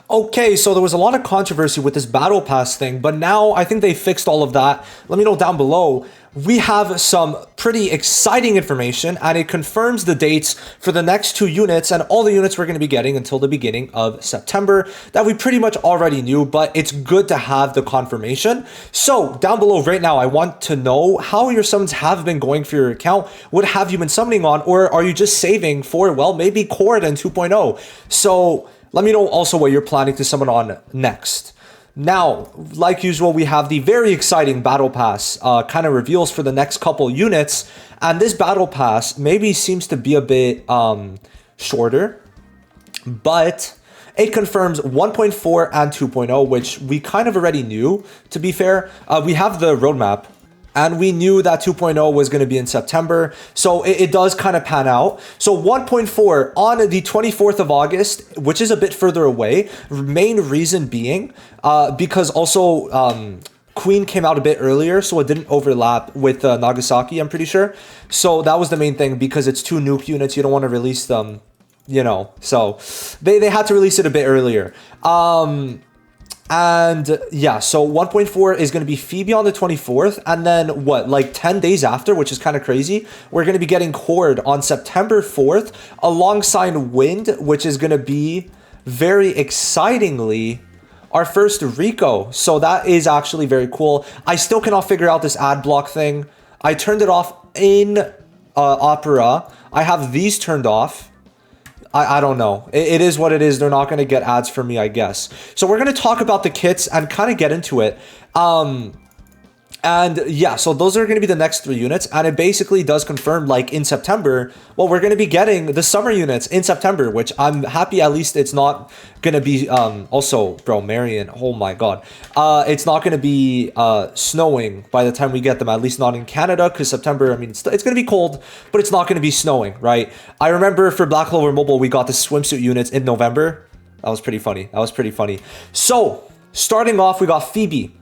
Okay, so there was a lot of controversy with this battle pass thing, but now I think they fixed all of that. Let me know down below. We have some pretty exciting information, and it confirms the dates for the next 2 units and all the units we're going to be getting until the beginning of September that we pretty much already knew, but it's good to have the confirmation. So down below right now, I want to know how your summons have been going for your account. What have you been summoning on, or are you just saving for, well, maybe Cord and 2.0? So let me know also what you're planning to summon on next. Now, like usual, we have the very exciting Battle Pass kind of reveals for the next couple units. And this Battle Pass maybe seems to be a bit shorter, but it confirms 1.4 and 2.0, which we kind of already knew, to be fair. We have the roadmap, and we knew that 2.0 was going to be in September. So it does kind of pan out. So 1.4 on the 24th of August, which is a bit further away. Main reason being because also Queen came out a bit earlier, so it didn't overlap with Nagasaki, I'm pretty sure. So that was the main thing, because it's 2 nuke units. You don't want to release them, you know. So they had to release it a bit earlier. And yeah, so 1.4 is going to be Phoebe on the 24th, and then what, like 10 days after, which is kind of crazy, we're going to be getting Cord on September 4th alongside Wind, which is going to be very excitingly our first Rico. So that is actually very cool. I still cannot figure out this ad block thing. I turned it off in Opera. I have these turned off. I don't know. It is what it is. They're not going to get ads for me, I guess. So we're going to talk about the kits and kind of get into it. And yeah, so those are going to be the next 3 units. And it basically does confirm, like in September, well, we're going to be getting the summer units in September, which I'm happy at least it's not going to be, also, bro, Marion, oh my God. It's not going to be snowing by the time we get them, at least not in Canada, because September, I mean, it's going to be cold, but it's not going to be snowing, right? I remember for Black Clover Mobile, we got the swimsuit units in November. That was pretty funny. That was pretty funny. So, starting off, we got Phoebe.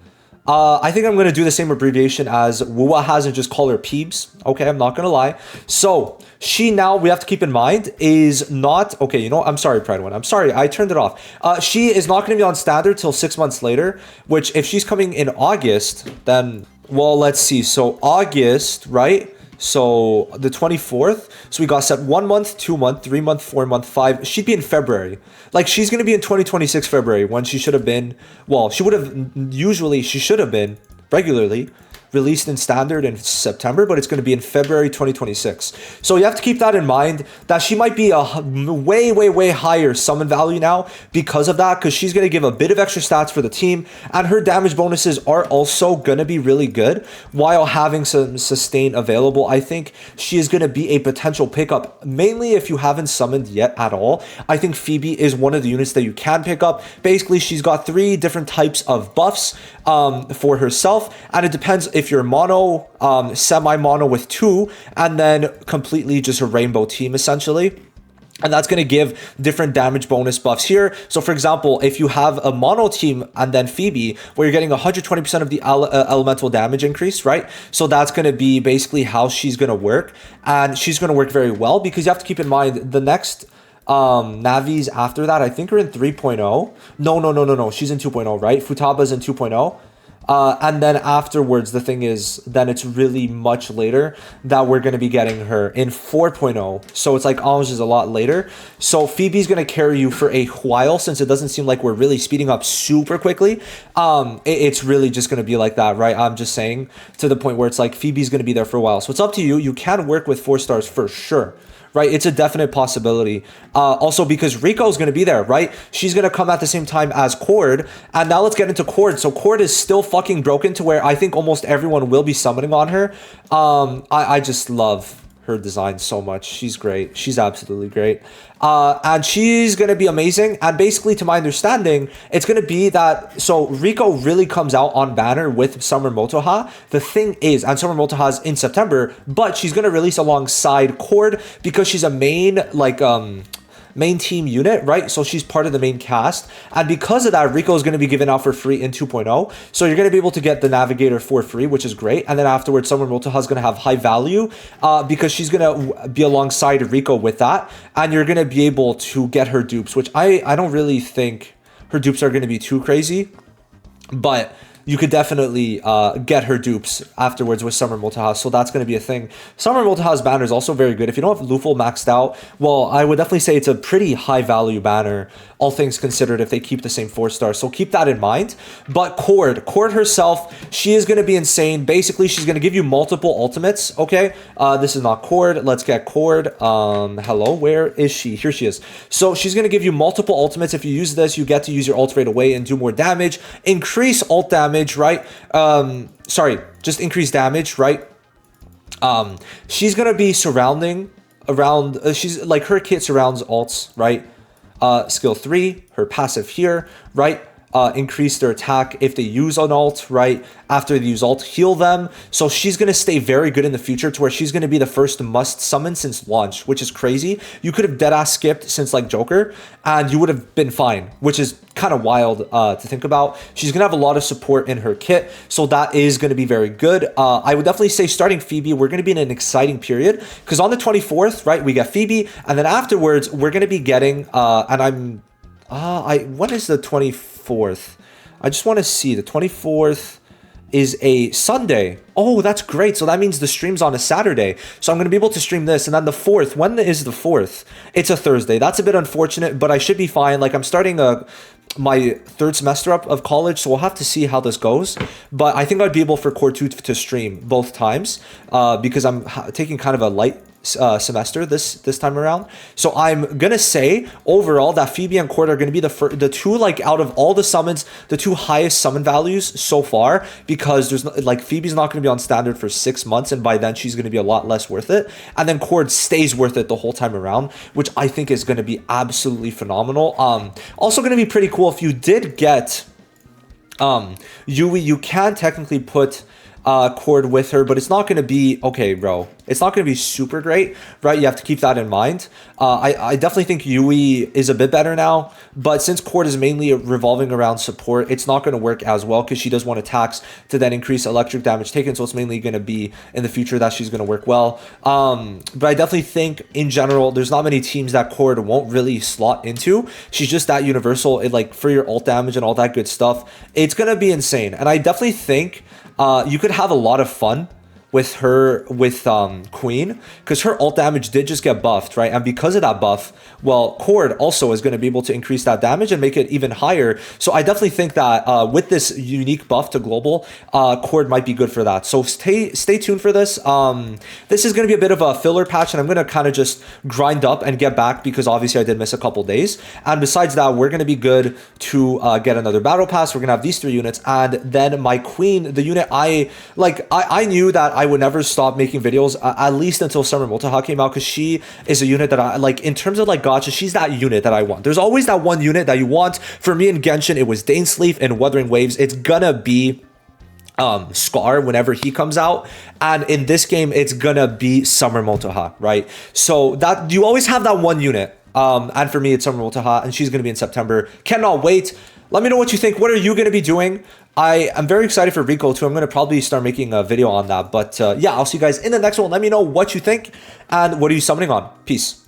I think I'm going to do the same abbreviation as Wuwa has and just call her Peebs. Okay, I'm not going to lie. So, she now, we have to keep in mind, is not... Okay, you know, I'm sorry, Pride One. I'm sorry, I turned it off. She is not going to be on standard till 6 months later, which if she's coming in August, then... Well, let's see. So, August, right? So, the 24th. So, we got set 1 month, 2 month, 3 month, 4 month, 5. She'd be in February. Like, she's going to be in 2026 February when she should have been... Well, she would have... Usually, she should have been regularly released in standard in September, but it's going to be in February 2026. So you have to keep that in mind, that she might be a way higher summon value now because of that, because she's going to give a bit of extra stats for the team, and her damage bonuses are also going to be really good while having some sustain available. I think she is going to be a potential pickup, mainly if you haven't summoned yet at all. I think Phoebe is one of the units that you can pick up. Basically, she's got 3 different types of buffs for herself, and it depends if you're mono, semi-mono with 2, and then completely just a rainbow team essentially. And that's going to give different damage bonus buffs here. So for example, if you have a mono team and then Phoebe, where you're getting 120% of the elemental damage increase, right? So that's going to be basically how she's going to work. And she's going to work very well, because you have to keep in mind the next Navis after that, I think are in 3.0. No. She's in 2.0, right? Futaba's in 2.0. And then afterwards, the thing is, then it's really much later that we're going to be getting her in 4.0. So it's like almost a lot later. So Phoebe's going to carry you for a while, since it doesn't seem like we're really speeding up super quickly. It's really just going to be like that, right? I'm just saying, to the point where it's like Phoebe's going to be there for a while. So it's up to you. You can work with 4 stars for sure. Right, it's a definite possibility. Also, because Rico's going to be there, right? She's going to come at the same time as Cord. And now let's get into Cord. So Cord is still fucking broken to where I think almost everyone will be summoning on her. I just love her design so much. She's great. She's absolutely great. And she's going to be amazing. And basically, to my understanding, it's going to be that... So, Rico really comes out on banner with Summer Motoha. The thing is, and Summer Motoha is in September, but she's going to release alongside Cord, because she's a main, like, main team unit, right? So she's part of the main cast. And because of that, Rico is going to be given out for free in 2.0. So you're going to be able to get the Navigator for free, which is great. And then afterwards, Summer Motoha is going to have high value because she's going to be alongside Rico with that. And you're going to be able to get her dupes, which I don't really think her dupes are going to be too crazy, but you could definitely get her dupes afterwards with Summer Multiha, so that's going to be a thing. Summer Multiha's banner is also very good. If you don't have Luful maxed out, well, I would definitely say it's a pretty high value banner, all things considered, if they keep the same 4-star, so keep that in mind. But Cord herself, she is going to be insane. Basically, she's going to give you multiple ultimates, okay? This is not Cord. Let's get Cord. Hello, where is she? Here she is. So she's going to give you multiple ultimates. If you use this, you get to use your ult right away and do more damage, increase ult damage, right? Sorry, just increase damage, right? She's gonna be surrounding around, she's like, her kit surrounds ults, right? Skill 3, her passive here, right? Increase their attack if they use an ult, right? After they use ult, heal them. So she's going to stay very good in the future to where she's going to be the first must summon since launch, which is crazy. You could have deadass skipped since like Joker and you would have been fine, which is kind of wild to think about. She's going to have a lot of support in her kit, so that is going to be very good. I would definitely say starting Phoebe, we're going to be in an exciting period because on the 24th, right, we get Phoebe, and then afterwards we're going to be getting, when is the 24th? I just want to see. The 24th is a Sunday. Oh, that's great. So that means the stream's on a Saturday. So I'm going to be able to stream this. And then the 4th, when is the 4th? It's a Thursday. That's a bit unfortunate, but I should be fine. Like, I'm starting my third semester up of college, so we'll have to see how this goes. But I think I'd be able for Core 2 to stream both times because I'm taking kind of a light semester this time around. So I'm gonna say overall that Phoebe and Cord are gonna be the two, like, out of all the summons, the two highest summon values so far, because there's like, Phoebe's not gonna be on standard for 6 months, and by then she's gonna be a lot less worth it, and then Cord stays worth it the whole time around, which I think is gonna be absolutely phenomenal. Also gonna be pretty cool if you did get Yui, you can technically put Cord with her, but it's not going to be, okay, bro, it's not going to be super great, right? You have to keep that in mind. I definitely think Yui is a bit better now, but since Cord is mainly revolving around support, it's not going to work as well because she does want attacks to then increase electric damage taken, so it's mainly going to be in the future that she's going to work well. But I definitely think in general, there's not many teams that Cord won't really slot into. She's just that universal, like, for your ult damage and all that good stuff. It's going to be insane, and I definitely think you could have a lot of fun with her, with Queen, because her ult damage did just get buffed, right? And because of that buff, well, Cord also is going to be able to increase that damage and make it even higher. So I definitely think that with this unique buff to global, Cord might be good for that. So stay tuned for this. This is going to be a bit of a filler patch, and I'm going to kind of just grind up and get back because obviously I did miss a couple days. And besides that, we're going to be good to get another battle pass. We're going to have these 3 units, and then my Queen, the unit I knew that I would never stop making videos at least until Summer Multiha came out, because she is a unit that I like in terms of like gacha. She's that unit that I want. There's always that one unit that you want. For me in Genshin, it was Dainsleif and Wuthering Waves. It's gonna be Scar whenever he comes out, and in this game it's gonna be Summer Multiha, right? So that you always have that one unit, and for me it's Summer Multiha, and she's gonna be in September. Cannot wait. Let me know what you think. What are you going to be doing? I am very excited for Rico too. I'm going to probably start making a video on that. But yeah, I'll see you guys in the next one. Let me know what you think and what are you summoning on. Peace.